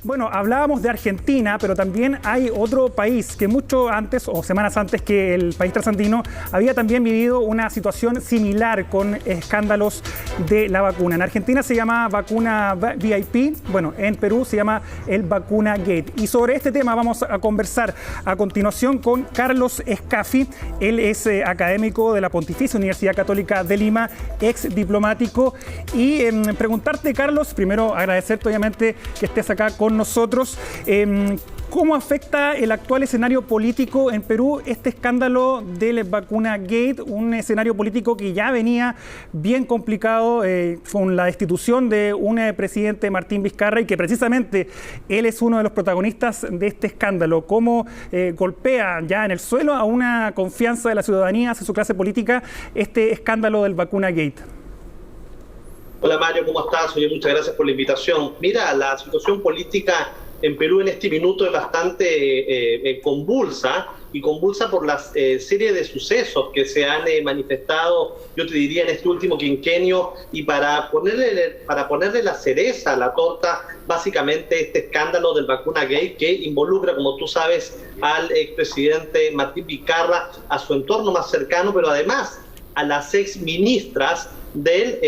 Bueno, hablábamos de Argentina, pero también hay otro país que mucho antes o semanas antes que el país trasandino había también vivido una situación similar con escándalos de la vacuna. En Argentina se llama vacuna VIP, bueno, en Perú se llama el Vacuna Gate. Y sobre este tema vamos a conversar a continuación con Carlos Scafi. Él es académico de la Pontificia Universidad Católica de Lima, ex diplomático. Y preguntarte, Carlos, primero agradecerte obviamente que estés acá con nosotros. ¿Cómo afecta el actual escenario político en Perú este escándalo del Vacuna Gate? Un escenario político que ya venía bien complicado con la destitución de un presidente, Martín Vizcarra, y que precisamente él es uno de los protagonistas de este escándalo. ¿Cómo golpea ya en el suelo a una confianza de la ciudadanía hacia su clase política este escándalo del Vacuna Gate? Hola Mario, ¿cómo estás? Oye, muchas gracias por la invitación. Mira, la situación política en Perú en este minuto es bastante convulsa, y convulsa por la serie de sucesos que se han manifestado, yo te diría, en este último quinquenio, y para ponerle la cereza a la torta, básicamente este escándalo del Vacuna Gate, que involucra, como tú sabes, al expresidente Martín Vizcarra, a su entorno más cercano, pero además a las exministras del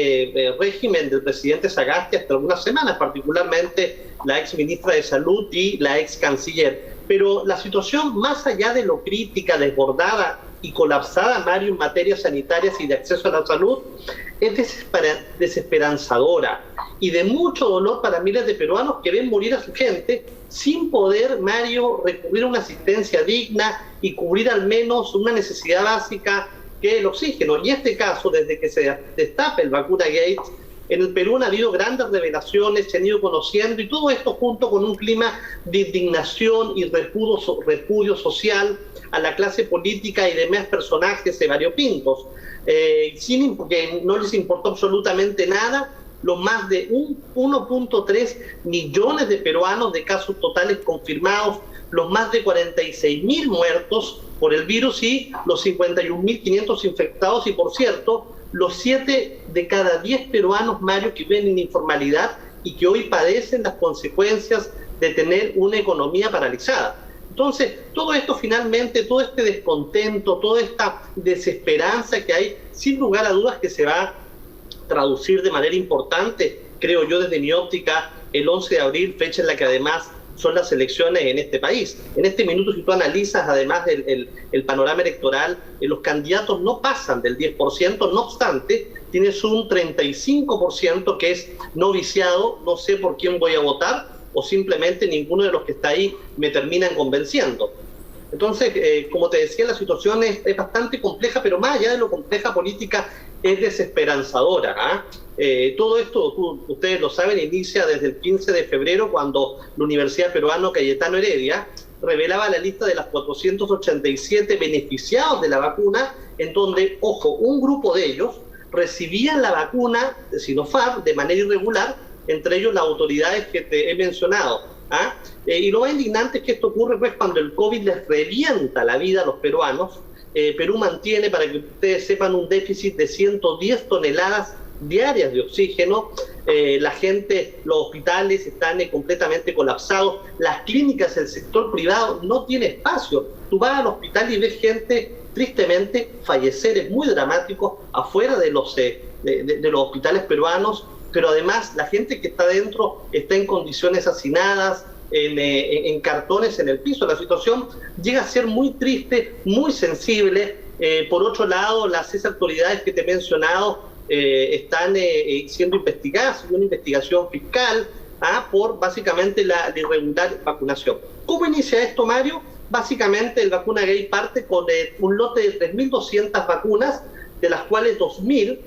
régimen del presidente Sagasti hasta algunas semanas, particularmente la ex ministra de Salud y la ex canciller. Pero la situación, más allá de lo crítica, desbordada y colapsada, Mario, en materias sanitarias y de acceso a la salud, es desesperanzadora y de mucho dolor para miles de peruanos que ven morir a su gente sin poder, Mario, recurrir a una asistencia digna y cubrir al menos una necesidad básica, que el oxígeno. Y en este caso, desde que se destapa el Vacuna Gate, en el Perú han habido grandes revelaciones, se han ido conociendo, y todo esto junto con un clima de indignación y repudio social a la clase política y demás personajes variopintos, que no les importó absolutamente nada los más de 1.3 millones de peruanos de casos totales confirmados, los más de 46.000 muertos por el virus y los 51.500 infectados, y por cierto, los 7 de cada 10 peruanos, Mario, que viven en informalidad y que hoy padecen las consecuencias de tener una economía paralizada. Entonces, todo esto finalmente, todo este descontento, toda esta desesperanza que hay, sin lugar a dudas que se va a traducir de manera importante, creo yo desde mi óptica, el 11 de abril, fecha en la que además son las elecciones en este país. En este minuto, si tú analizas además el panorama electoral, los candidatos no pasan del 10%, no obstante, tienes un 35% que es no viciado, no sé por quién voy a votar, o simplemente ninguno de los que está ahí me terminan convenciendo. Entonces, como te decía, la situación es bastante compleja, pero más allá de lo compleja política, es desesperanzadora. Todo esto, ustedes lo saben, inicia desde el 15 de febrero, cuando la Universidad Peruana Cayetano Heredia revelaba la lista de las 487 beneficiados de la vacuna, en donde, ojo, un grupo de ellos recibían la vacuna de Sinopharm de manera irregular, entre ellos las autoridades que te he mencionado. Y lo más indignante es que esto ocurre pues cuando el COVID les revienta la vida a los peruanos. Perú mantiene, para que ustedes sepan, un déficit de 110 toneladas diarias de oxígeno. La gente, los hospitales están completamente colapsados. Las clínicas, el sector privado no tiene espacio. Tú vas al hospital y ves gente tristemente fallecer, es muy dramático, afuera de los hospitales peruanos, pero además la gente que está dentro está en condiciones hacinadas, en cartones en el piso. La situación llega a ser muy triste, muy sensible. Por otro lado, esas autoridades que te he mencionado están siendo investigadas, una investigación fiscal por básicamente la irregular vacunación. ¿Cómo inicia esto, Mario? Básicamente el Vacuna Gate parte con un lote de 3.200 vacunas, de las cuales 2.000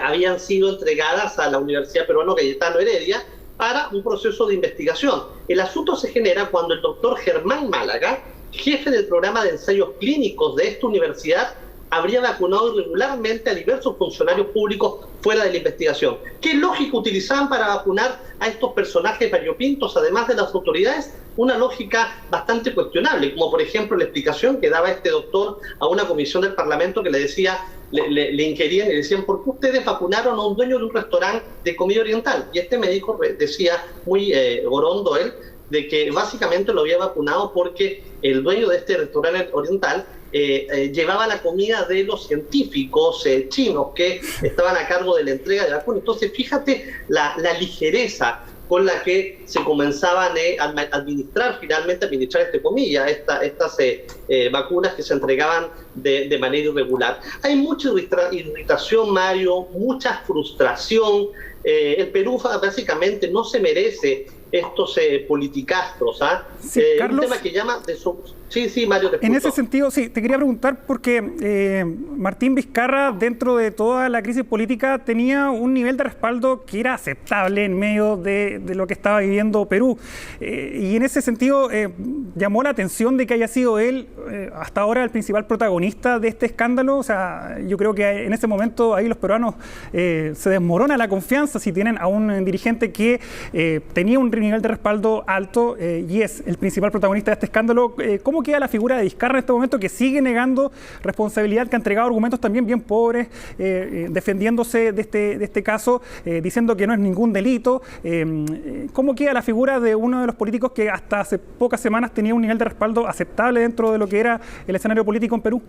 habían sido entregadas a la Universidad Peruana Cayetano Heredia para un proceso de investigación. El asunto se genera cuando el doctor Germán Málaga, jefe del programa de ensayos clínicos de esta universidad, habría vacunado irregularmente a diversos funcionarios públicos fuera de la investigación. ¿Qué lógica utilizaban para vacunar a estos personajes variopintos, además de las autoridades? Una lógica bastante cuestionable, como por ejemplo la explicación que daba este doctor a una comisión del Parlamento que le decía: le inquirían y le decían, ¿por qué ustedes vacunaron a un dueño de un restaurante de comida oriental? Y este médico decía, muy orondo él, de que básicamente lo había vacunado porque el dueño de este restaurante oriental llevaba la comida de los científicos chinos que estaban a cargo de la entrega de vacunas. Entonces, fíjate la ligereza con la que se comenzaban a administrar, entre comillas, estas vacunas que se entregaban de manera irregular. Hay mucha irritación, Mario, mucha frustración. El Perú básicamente no se merece estos politicastros. Sí, Carlos, un tema que llama de su... Sí, Mario, te escucho. En ese sentido, sí, te quería preguntar porque Martín Vizcarra, dentro de toda la crisis política, tenía un nivel de respaldo que era aceptable en medio de lo que estaba viviendo Perú. Y en ese sentido, llamó la atención de que haya sido él, hasta ahora, el principal protagonista de este escándalo. O sea, yo creo que en ese momento ahí los peruanos se desmorona la confianza si tienen a un dirigente que tenía un nivel de respaldo alto y es el principal protagonista de este escándalo. ¿Cómo queda la figura de Vizcarra en este momento, que sigue negando responsabilidad, que ha entregado argumentos también bien pobres, defendiéndose de este caso, diciendo que no es ningún delito? ¿Cómo queda la figura de uno de los políticos que hasta hace pocas semanas tenía un nivel de respaldo aceptable dentro de lo que era el escenario político en Perú?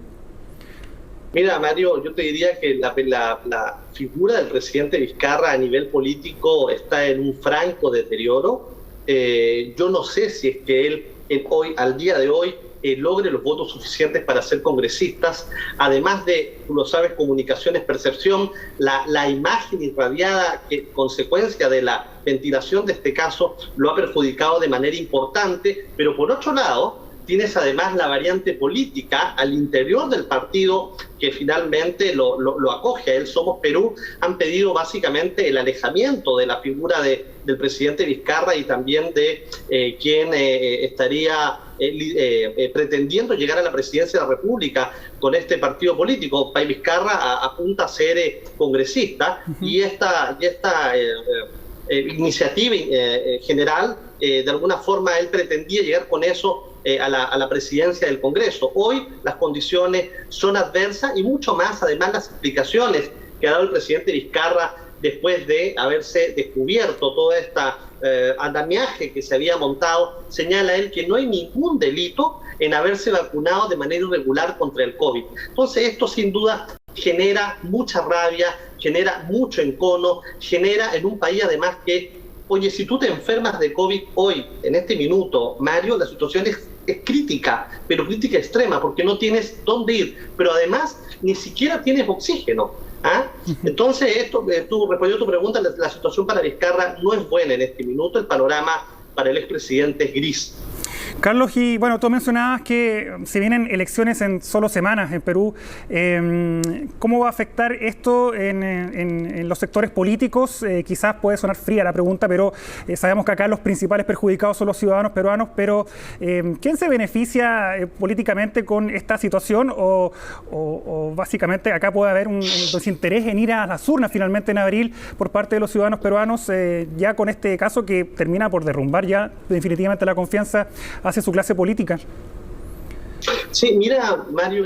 Mira, Mario, yo te diría que la figura del presidente Vizcarra a nivel político está en un franco deterioro. Yo no sé si es que él hoy, al día de hoy, logre los votos suficientes para ser congresistas. Además de, tú lo sabes, comunicaciones, percepción, la imagen irradiada que consecuencia de la ventilación de este caso lo ha perjudicado de manera importante, pero por otro lado, tienes además la variante política al interior del partido que finalmente lo acoge a él. Somos Perú han pedido básicamente el alejamiento de la figura del presidente Vizcarra y también de quien estaría pretendiendo llegar a la presidencia de la República con este partido político. Pai Vizcarra apunta a ser congresista y esta iniciativa general, de alguna forma él pretendía llegar con eso a la presidencia del Congreso. Hoy las condiciones son adversas y mucho más, además, las explicaciones que ha dado el presidente Vizcarra después de haberse descubierto todo este andamiaje que se había montado. Señala él que no hay ningún delito en haberse vacunado de manera irregular contra el COVID. Entonces esto sin duda genera mucha rabia, genera mucho encono, genera en un país además que, oye, si tú te enfermas de COVID hoy, en este minuto, Mario, la situación es crítica, pero crítica extrema, porque no tienes dónde ir, pero además ni siquiera tienes oxígeno. Entonces, respondiendo a tu pregunta, la situación para Vizcarra no es buena en este minuto. El panorama para el expresidente es gris. Carlos, y bueno, tú mencionabas que se vienen elecciones en solo semanas en Perú. ¿Cómo va a afectar esto en los sectores políticos? Quizás puede sonar fría la pregunta, pero sabemos que acá los principales perjudicados son los ciudadanos peruanos, pero ¿quién se beneficia políticamente con esta situación? ¿O básicamente acá puede haber un desinterés en ir a las urnas finalmente en abril por parte de los ciudadanos peruanos, ya con este caso que termina por derrumbar ya definitivamente la confianza hacia su clase política? Sí, mira, Mario,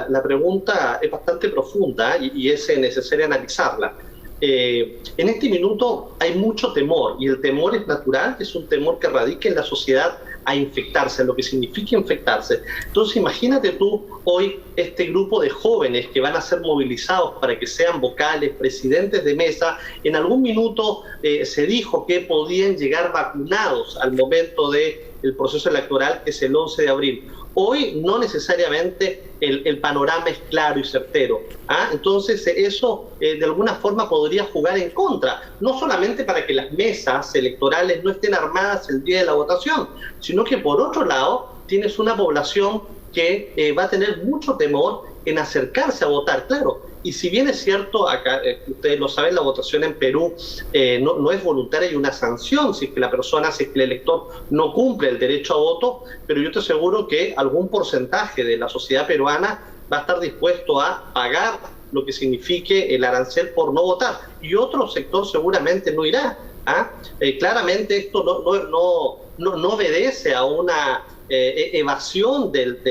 la pregunta es bastante profunda y es necesario analizarla. En este minuto hay mucho temor, y el temor es natural, es un temor que radica en la sociedad a infectarse, en lo que significa infectarse. Entonces imagínate tú hoy este grupo de jóvenes que van a ser movilizados para que sean vocales, presidentes de mesa. En algún minuto se dijo que podían llegar vacunados al momento del proceso electoral, que es el 11 de abril. Hoy no necesariamente el panorama es claro y certero. Entonces eso de alguna forma podría jugar en contra, no solamente para que las mesas electorales no estén armadas el día de la votación, sino que por otro lado tienes una población que va a tener mucho temor en acercarse a votar, claro. Y si bien es cierto, acá ustedes lo saben, la votación en Perú no es voluntaria, hay una sanción si es que la persona, si es que el elector no cumple el derecho a voto, pero yo te aseguro que algún porcentaje de la sociedad peruana va a estar dispuesto a pagar lo que signifique el arancel por no votar, y otro sector seguramente no irá. Claramente esto no obedece a una evasión del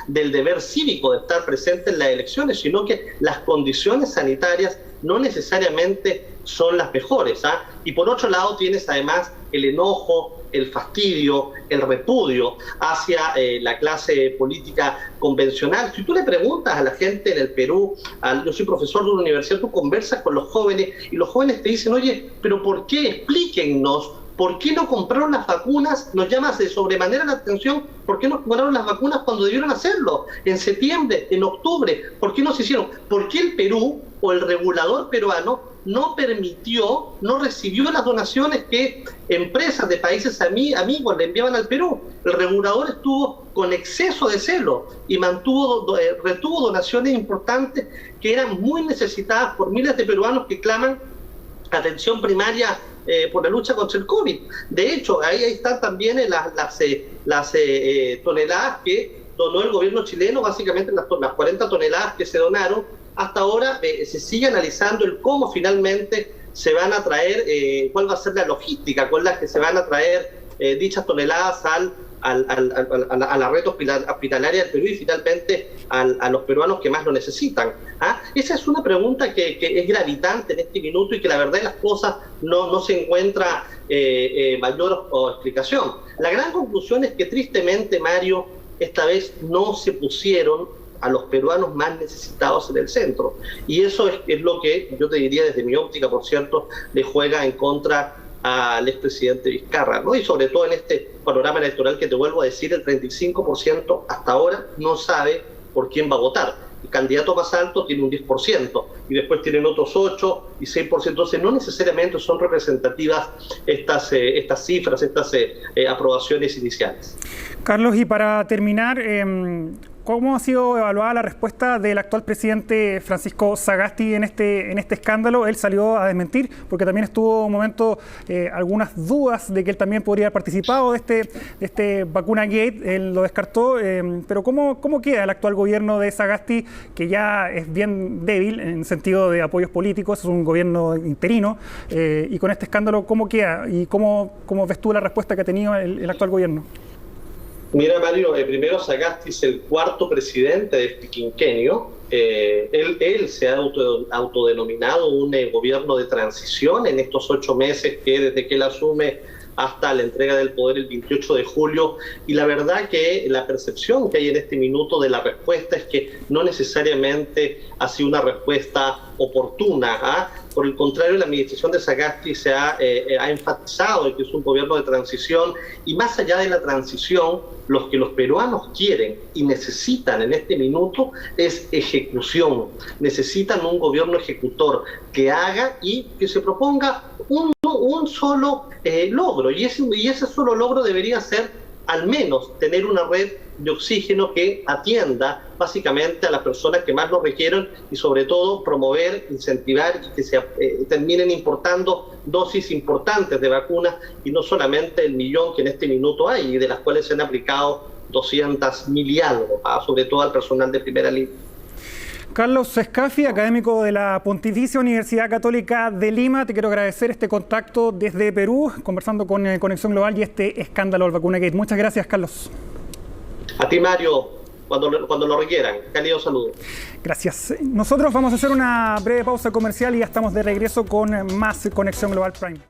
deber cívico de estar presente en las elecciones, sino que las condiciones sanitarias no necesariamente son las mejores. Y por otro lado tienes además el enojo, el fastidio, el repudio hacia la clase política convencional. Si tú le preguntas a la gente en el Perú, yo soy profesor de una universidad, tú conversas con los jóvenes y los jóvenes te dicen, oye, pero ¿por qué? Explíquennos. ¿Por qué no compraron las vacunas? Nos llama de sobremanera la atención. ¿Por qué no compraron las vacunas cuando debieron hacerlo? En septiembre, en octubre. ¿Por qué no se hicieron? ¿Por qué el Perú o el regulador peruano no permitió, no recibió las donaciones que empresas de países amigos le enviaban al Perú? El regulador estuvo con exceso de celo y retuvo donaciones importantes que eran muy necesitadas por miles de peruanos que claman atención primaria por la lucha contra el COVID. De hecho, ahí están también las toneladas que donó el gobierno chileno, básicamente las 40 toneladas que se donaron. Hasta ahora se sigue analizando el cómo finalmente se van a traer, cuál va a ser la logística con la que se van a traer dichas toneladas a la red hospitalaria del Perú y finalmente a los peruanos que más lo necesitan. Esa es una pregunta que es gravitante en este minuto y que la verdad de las cosas no se encuentra mayor explicación. La gran conclusión es que tristemente, Mario, esta vez no se pusieron a los peruanos más necesitados en el centro. Y eso es lo que yo te diría desde mi óptica, por cierto, le juega en contra al expresidente Vizcarra, ¿no? Y sobre todo en este panorama electoral que te vuelvo a decir, el 35% hasta ahora no sabe por quién va a votar. El candidato más alto tiene un 10% y después tienen otros 8 y 6%. Entonces no necesariamente son representativas estas cifras, estas aprobaciones iniciales. Carlos, y para terminar, ¿cómo ha sido evaluada la respuesta del actual presidente Francisco Sagasti en este escándalo? Él salió a desmentir porque también estuvo un momento algunas dudas de que él también podría haber participado de este vacuna gate. Él lo descartó, pero ¿cómo queda el actual gobierno de Sagasti, que ya es bien débil en sentido de apoyos políticos? Es un gobierno interino, y con este escándalo, ¿cómo queda? ¿Y cómo ves tú la respuesta que ha tenido el actual gobierno? Mira, Mario, primero Sagasti es el cuarto presidente de este quinquenio. Él se ha autodenominado un gobierno de transición en estos 8 meses que desde que él asume hasta la entrega del poder el 28 de julio. Y la verdad que la percepción que hay en este minuto de la respuesta es que no necesariamente ha sido una respuesta oportuna. Por el contrario, la administración de Sagasti se ha enfatizado que es un gobierno de transición, y más allá de la transición, lo que los peruanos quieren y necesitan en este minuto es ejecución. Necesitan un gobierno ejecutor que haga y que se proponga un solo logro, y ese solo logro debería ser al menos tener una red de oxígeno que atienda básicamente a las personas que más lo requieren, y sobre todo promover, incentivar y que se terminen importando dosis importantes de vacunas y no solamente el 1.000.000 que en este minuto hay y de las cuales se han aplicado 200.000 y algo, sobre todo al personal de primera línea. Carlos Scafi, académico de la Pontificia Universidad Católica de Lima, te quiero agradecer este contacto desde Perú, conversando con Conexión Global y este escándalo del Vacuna Gate. Muchas gracias, Carlos. A ti, Mario, cuando lo requieran. Cálido saludo. Gracias. Nosotros vamos a hacer una breve pausa comercial y ya estamos de regreso con más Conexión Global Prime.